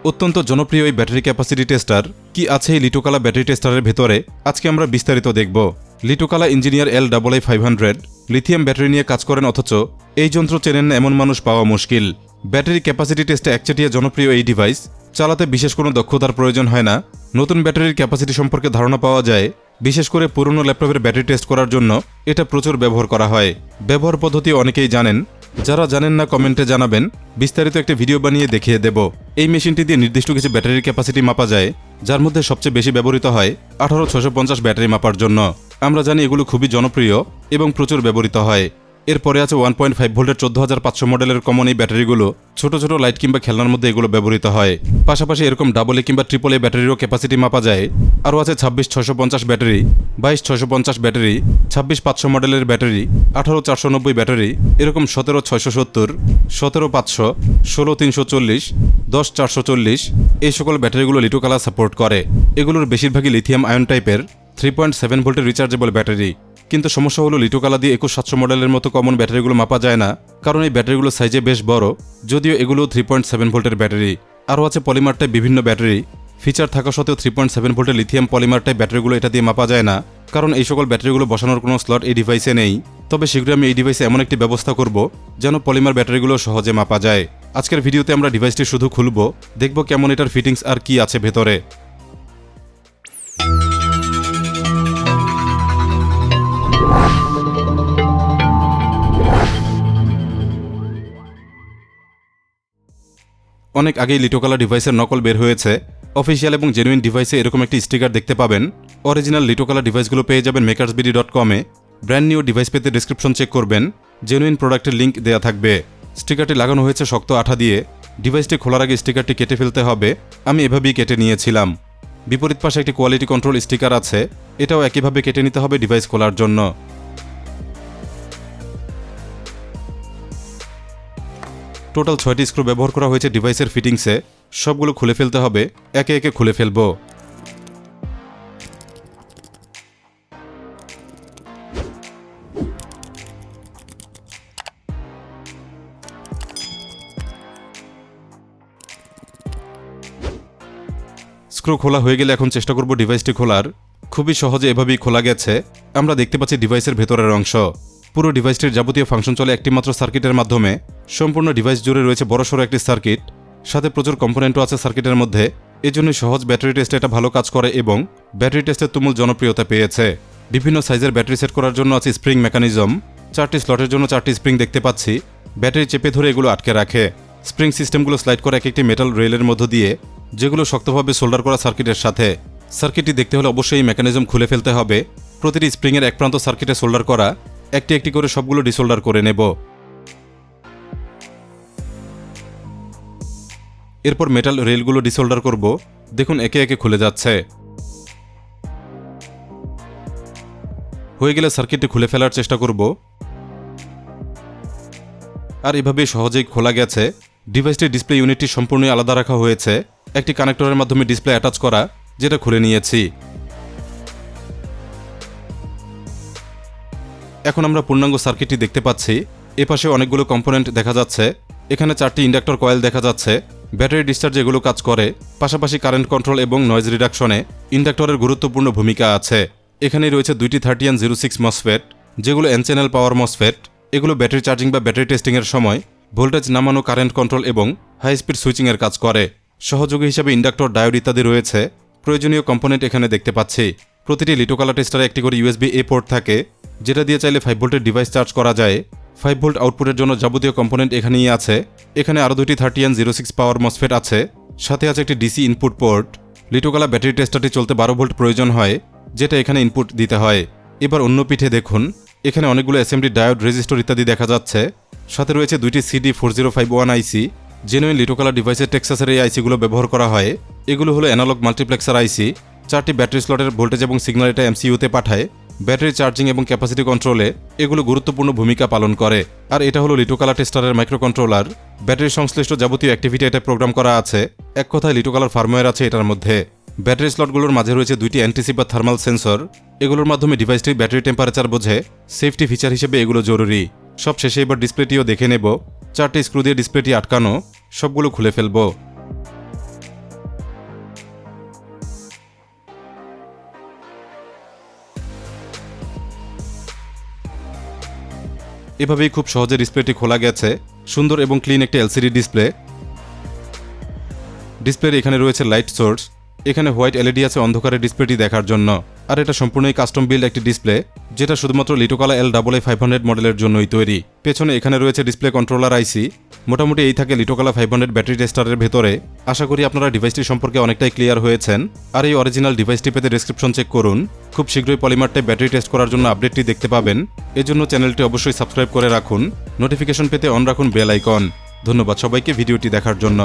অত্যন্ত জনপ্রিয় এই ব্যাটারি ক্যাপাসিটি টেস্টার কি আছে এই লিটোকালা ব্যাটারি টেস্টারের ভেতরে আজকে আমরা বিস্তারিত দেখব। লিটোকালা ইঞ্জিনিয়ার LAA500 লিথিয়াম ব্যাটারি নিয়ে কাজ করেন, অথচ এই যন্ত্র চেনেন না এমন মানুষ পাওয়া মুশকিল। ব্যাটারি ক্যাপাসিটি টেস্টে একচেটিয়া জনপ্রিয় এই ডিভাইস চালাতে বিশেষ কোনো দক্ষতার প্রয়োজন হয় না। নতুন ব্যাটারির ক্যাপাসিটি সম্পর্কে ধারণা পাওয়া যায়, বিশেষ করে পুরনো ল্যাপটপের ব্যাটারি টেস্ট করার জন্য এটা প্রচুর ব্যবহার করা হয়। ব্যবহার পদ্ধতি অনেকেই জানেন, যারা জানেন না কমেন্টে জানাবেন, বিস্তারিত একটি ভিডিও বানিয়ে দেখিয়ে দেব। এই মেশিনটি দিয়ে নির্দিষ্ট কিছু ব্যাটারির ক্যাপাসিটি মাপা যায়, যার মধ্যে সবচেয়ে বেশি ব্যবহৃত হয় 18650 ব্যাটারি মাপার জন্য। আমরা জানি এগুলো খুবই জনপ্রিয় এবং প্রচুর ব্যবহৃত হয়। এরপরে আছে 1.5 ভোল্টের 14500 মডেলের কমন এই ব্যাটারিগুলো। ছোট ছোট লাইট কিংবা খেলনার মধ্যে এগুলো ব্যবহৃত হয়। পাশাপাশি এরকম ডাবল এ কিংবা ট্রিপল এ ব্যাটারিরও ক্যাপাসিটি মাপা যায়। আরও আছে 26650 ব্যাটারি, 22650 ব্যাটারি, 26500 মডেলের ব্যাটারি, 18490 ব্যাটারি, এরকম 17670, 17500, 16340, 10440 এই সকল ব্যাটারিগুলো লিটোকালা সাপোর্ট করে। এগুলোর বেশিরভাগই লিথিয়াম আয়ন টাইপের 3.7 ভোল্টের রিচার্জেবল ব্যাটারি। কিন্তু সমস্যা হলো লিটোকালা দিয়ে 21700 মডেলের মতো কমন ব্যাটারিগুলো মাপা যায় না, কারণ এই ব্যাটারিগুলো সাইজে বেশ বড়, যদিও এগুলো 3.7 ভোল্টের ব্যাটারি। আরও আছে পলিমার টাইপ বিভিন্ন ব্যাটারি। ফিচার থাকা সত্ত্বেও 3.7 ভোল্টের লিথিয়াম পলিমার টাইপ ব্যাটারিগুলো এটা দিয়ে মাপা যায় না, কারণ এই সকল ব্যাটারিগুলো বসানোর কোনো স্লট এই ডিভাইসে নেই। তবে শীঘ্রই আমি এই ডিভাইসে এমন একটি ব্যবস্থা করব যেন পলিমার ব্যাটারিগুলো সহজে মাপা যায়। আজকের ভিডিওতে আমরা ডিভাইসটি শুধু খুলব, দেখব কেমন এটার ফিটিংস আর কি আছে ভেতরে। অনেক আগেই লিটোকালা ডিভাইসের নকল বের হয়েছে। অফিসিয়াল এবং জেনুইন ডিভাইসে এরকম একটি স্টিকার দেখতে পাবেন। অরিজিনাল লিটোকালা ডিভাইসগুলো পেয়ে যাবেন makersbd.com-এ। ব্র্যান্ড নিউ ডিভাইস পেতে ডেসক্রিপশন চেক করবেন, জেনুইন প্রোডাক্টের লিঙ্ক দেওয়া থাকবে। স্টিকারটি লাগানো হয়েছে শক্ত আঠা দিয়ে। ডিভাইসটি খোলার আগে স্টিকারটি কেটে ফেলতে হবে, আমি এভাবেই কেটে নিয়েছিলাম। বিপরীত পাশে একটি কোয়ালিটি কন্ট্রোল স্টিকার আছে, এটাও একইভাবে কেটে নিতে হবে ডিভাইস খোলার জন্য। টোটাল 6টি স্ক্রু ব্যবহার করা হয়েছে ডিভাইসের ফিটিংসে। সবগুলো খুলে ফেলতে হবে, একে একে খুলে ফেলব। স্ক্রু খোলা হয়ে গেলে এখন চেষ্টা করব ডিভাইসটি খোলার। খুবই সহজে এভাবেই খোলা গেছে। আমরা দেখতে পাচ্ছি ডিভাইসের ভেতরের অংশ। পুরো ডিভাইসটির যাবতীয় ফাংশন চলে একটি মাত্র সার্কিটের মাধ্যমে। সম্পূর্ণ ডিভাইস জুড়ে রয়েছে বড়সড় একটি সার্কিট, সাথে প্রচুর কম্পোনেন্টও আছে সার্কিটের মধ্যে। এজন্য সহজ ব্যাটারি টেস্টে এটা ভালো কাজ করে এবং ব্যাটারি টেস্টের তুমুল জনপ্রিয়তা পেয়েছে। বিভিন্ন সাইজের ব্যাটারি সেট করার জন্য আছে স্প্রিং মেকানিজম। 4টি স্লটের জন্য 4টি স্প্রিং দেখতে পাচ্ছি। ব্যাটারি চেপে ধরে এগুলো আটকে রাখে। স্প্রিং সিস্টেমগুলো স্লাইড করে এক একটি মেটাল রেলের মধ্য দিয়ে, যেগুলো শক্তভাবে সোল্ডার করা সার্কিটের সাথে। সার্কিটটি দেখতে হলে অবশ্যই এই মেকানিজম খুলে ফেলতে হবে। প্রতিটি স্প্রিংয়ের এক প্রান্ত সার্কিটে সোল্ডার করা। একটি একটি করে সবগুলো ডিসোল্ডার করে নেব। এরপর মেটাল রেলগুলো ডিসোল্ডার করব। দেখুন একে একে খুলে যাচ্ছে। হয়ে গেলে সার্কিটটি খুলে ফেলার চেষ্টা করব। আর এভাবেই সহজেই খোলা গেছে। ডিভাইসটির ডিসপ্লে ইউনিটটি সম্পূর্ণই আলাদা রাখা হয়েছে, একটি কানেক্টরের মাধ্যমে ডিসপ্লে অ্যাটাচ করা, যেটা খুলে নিয়েছি। এখন আমরা পূর্ণাঙ্গ সার্কিটটি দেখতে পাচ্ছি। এপাশে অনেকগুলো কম্পোনেন্ট দেখা যাচ্ছে। এখানে 4টি ইন্ডাক্টর কয়েল দেখা যাচ্ছে। ব্যাটারি ডিসচার্জে এগুলো কাজ করে। পাশাপাশি কারেন্ট কন্ট্রোল এবং নয়েজ রিডাকশনে ইন্ডাক্টরের গুরুত্বপূর্ণ ভূমিকা আছে। এখানেই রয়েছে 2টি 3006 মসফেট, যেগুলো এন চ্যানেল পাওয়ার মসফেট। এগুলো ব্যাটারি চার্জিং বা ব্যাটারি টেস্টিংয়ের সময় ভোল্টেজ নামানো, কারেন্ট কন্ট্রোল এবং হাই স্পিড সুইচিংয়ের কাজ করে। সহযোগী হিসাবে ইন্ডাক্টর, ডায়োড ইত্যাদি রয়েছে। প্রয়োজনীয় কম্পোনেন্ট এখানে দেখতে পাচ্ছি। প্রতিটি লিটোকালা টেস্টারে একটি করে USB-A পোর্ট থাকে, যেটা দিয়ে চাইলে 5 ভোল্টের ডিভাইস চার্জ করা যায়। 5 ভোল্ট আউটপুটের জন্য যাবতীয় কম্পোনেন্ট এখানেই আছে। এখানে আরও 2টি 3006 পাওয়ার মসফেট আছে, সাথে আছে একটি DC ইনপুট পোর্ট। লিটোকালা ব্যাটারি টেস্টারটি চলতে 12 ভোল্ট প্রয়োজন হয়, যেটা এখানে ইনপুট দিতে হয়। এবার অন্য পিঠে দেখুন, এখানে অনেকগুলো অ্যাসেম্বলি, ডায়োড, রেজিস্টর ইত্যাদি দেখা যাচ্ছে। সাথে রয়েছে 2টি CD4051 আইসি। জেনুইন লিটোকালা ডিভাইসের টেক্সাসের এই আইসিগুলো ব্যবহার করা হয়। এগুলো হলো অ্যানালগ মাল্টিপ্লেক্সার আইসি। 4টি ব্যাটারি স্লটের ভোল্টেজ এবং সিগন্যাল এটা MCU-তে পাঠায়। ব্যাটারি চার্জিং এবং ক্যাপাসিটি কন্ট্রোলে এগুলো গুরুত্বপূর্ণ ভূমিকা পালন করে। আর এটা হলো লিটোকালা টেস্টারের মাইক্রো কন্ট্রোলার। ব্যাটারি সংশ্লিষ্ট যাবতীয় অ্যাক্টিভিটি এটা প্রোগ্রাম করা আছে। এক কথায় লিটোকালার ফার্মওয়্যার আছে এটার মধ্যে। ব্যাটারি স্লটগুলোর মাঝে রয়েছে 2টি অ্যান্টিসিপ বা থার্মাল সেন্সর। এগুলোর মাধ্যমে ডিভাইসটির ব্যাটারি টেম্পারেচার বোঝে। সেফটি ফিচার হিসেবে এগুলো জরুরি। সব শেষে এবার ডিসপ্লেটিও দেখে নেব। 4টি স্ক্রু দিয়ে ডিসপ্লেটি আটকানো, সবগুলো খুলে ফেলব। এভাবেই খুব সহজে ডিসপ্লেটি খোলা গেছে। সুন্দর এবং ক্লিন একটি এলসিডি ডিসপ্লে। ডিসপ্লের এখানে রয়েছে লাইট সোর্স। এখানে হোয়াইট এলইডি আছে অন্ধকারে ডিসপ্লেটি দেখার জন্য। আর এটা সম্পূর্ণই কাস্টম বিল্ড একটি ডিসপ্লে, যেটা শুধুমাত্র লিটোকালা L500 মডেলের জন্যই তৈরি। পেছনে এখানে রয়েছে ডিসপ্লে কন্ট্রোলার আইসি। মোটামুটি এই থাকে লিটোকালা 500 ব্যাটারি টেস্টারের ভেতরে। আশা করি আপনারা ডিভাইসটি সম্পর্কে অনেকটাই ক্লিয়ার হয়েছেন। আর এই অরিজিনাল ডিভাইসটি পেতে ডেসক্রিপশন চেক করুন। খুব শীঘ্রই পলিমার টাইপ ব্যাটারি টেস্ট করার জন্য আপডেটটি দেখতে পাবেন। এজন্য চ্যানেলটি অবশ্যই সাবস্ক্রাইব করে রাখুন। নোটিফিকেশন পেতে অন রাখুন বেল আইকন। ধন্যবাদ সবাইকে ভিডিওটি দেখার জন্য।